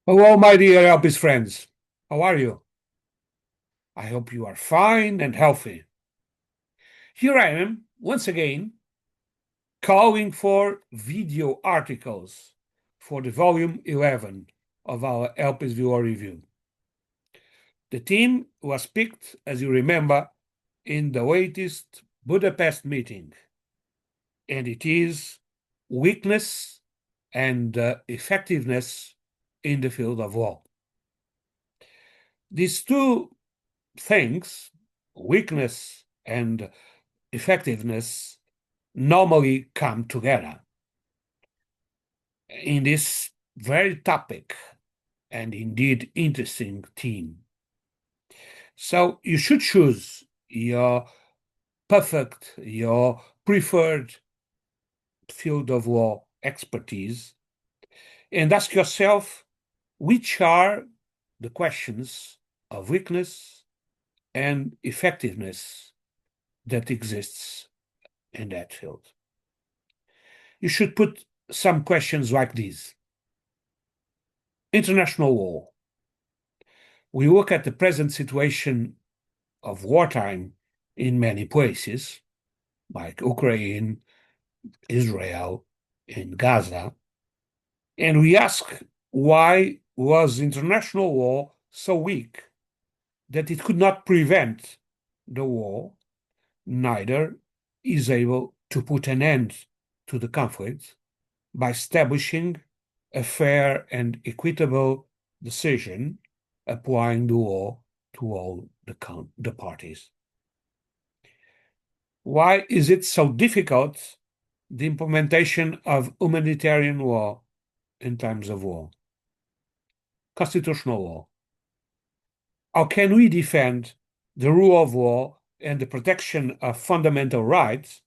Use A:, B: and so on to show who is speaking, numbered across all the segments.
A: Hello, my dear Elpis friends. How are you? I hope you are fine and healthy. Here I am, once again, calling for video articles for the volume 11 of our Elpis Viewer Review. The theme was picked, as you remember, in the latest Budapest meeting, and it is weakness and effectiveness in the field of law. These two things, weakness and effectiveness, normally come together in this very topic and indeed interesting theme. So you should choose your your preferred field of law expertise and ask yourself which are the questions of weakness and effectiveness that exists in that field. You should put some questions like these. International law. We look at the present situation of wartime in many places, like Ukraine, Israel, and Gaza, and we ask why was international law so weak that it could not prevent the war, neither is able to put an end to the conflict by establishing a fair and equitable decision applying the law to all the parties. Why is it so difficult, the implementation of humanitarian law in times of war? Constitutional law. How can we defend the rule of law and the protection of fundamental rights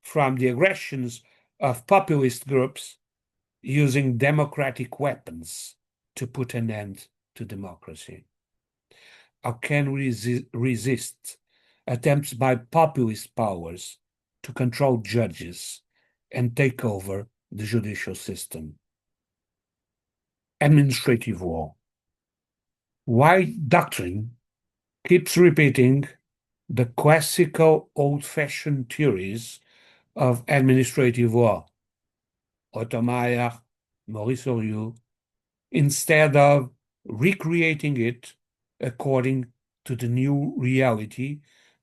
A: from the aggressions of populist groups using democratic weapons to put an end to democracy? How can we resist attempts by populist powers to control judges and take over the judicial system? Administrative law. Why doctrine keeps repeating the classical old-fashioned theories of administrative law, Otto Maurice Oriou, instead of recreating it according to the new reality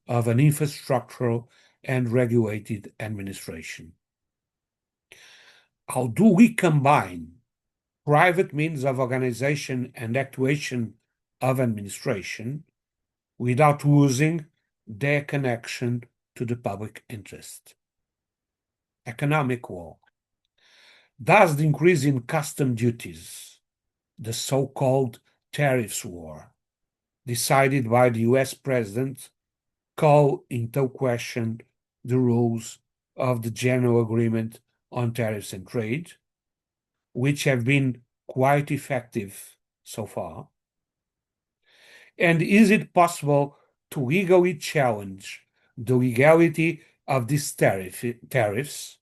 A: of an infrastructural and regulated administration? How do we combine private means of organization and actuation of administration without losing their connection to the public interest? Economic law. Does the increase in custom duties, the so-called tariffs war, decided by the US president, call into question the rules of the General Agreement on Tariffs and Trade, which have been quite effective so far? And is it possible to legally challenge the legality of these tariffs,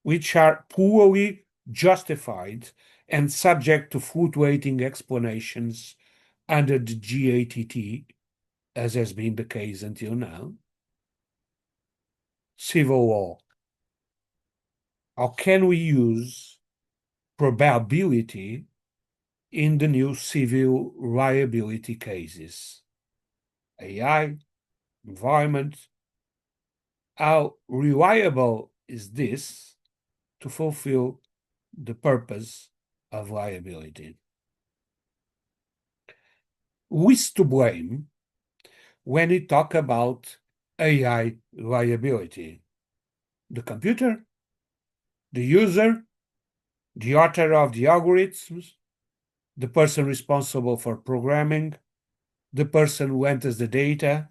A: which are poorly justified and subject to fluctuating explanations under the GATT, as has been the case until now? Civil law. How can we use probability in the new civil liability cases? AI, environment. How reliable is this to fulfill the purpose of liability? Who is to blame when we talk about AI liability? The computer? The user? The author of the algorithms? The person responsible for programming? The person who enters the data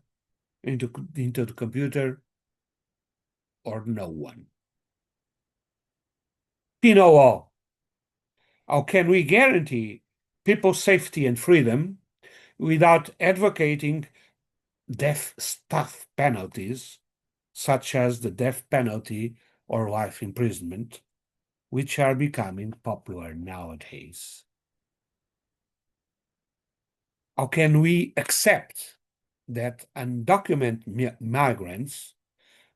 A: into the computer? Or no one? Penal law. How can we guarantee people's safety and freedom without advocating death penalties, such as the death penalty or life imprisonment, which are becoming popular nowadays? How can we accept that undocumented migrants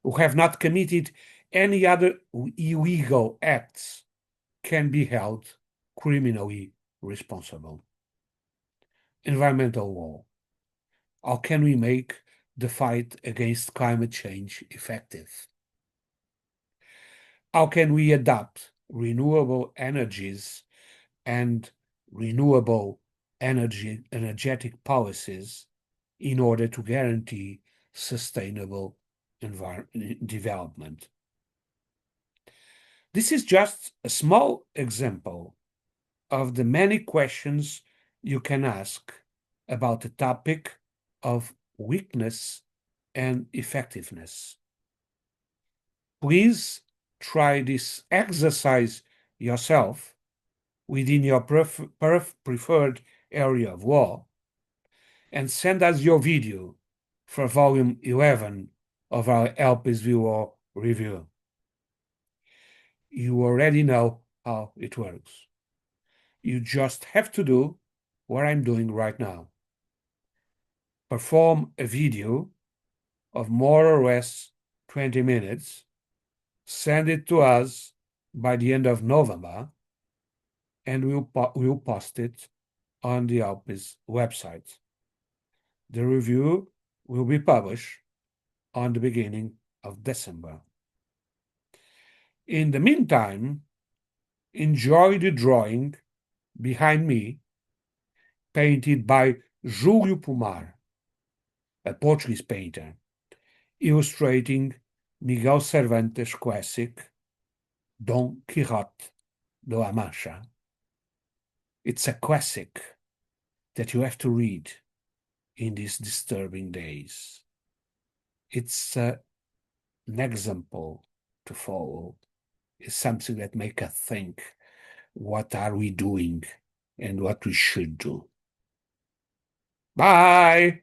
A: who have not committed any other illegal acts can be held criminally responsible? Environmental law. How can we make the fight against climate change effective? How can we adopt renewable energies and renewable energetic policies in order to guarantee sustainable development? This is just a small example of the many questions you can ask about the topic of weakness and effectiveness. Please try this exercise yourself within your preferred area of law and send us your video for volume 11 of our Help Is Law review. You already know how it works. You just have to do what I'm doing right now. Perform a video of more or less 20 minutes, send it to us by the end of November, and we'll post it on the Alpes website. The review will be published on the beginning of December. In the meantime, enjoy the drawing behind me, painted by Júlio Pomar, a Portuguese painter, illustrating Miguel Cervantes' classic Don Quixote de la Mancha. It's a classic that you have to read in these disturbing days. It's an example to follow. It's something that makes us think, what are we doing and what we should do. Bye!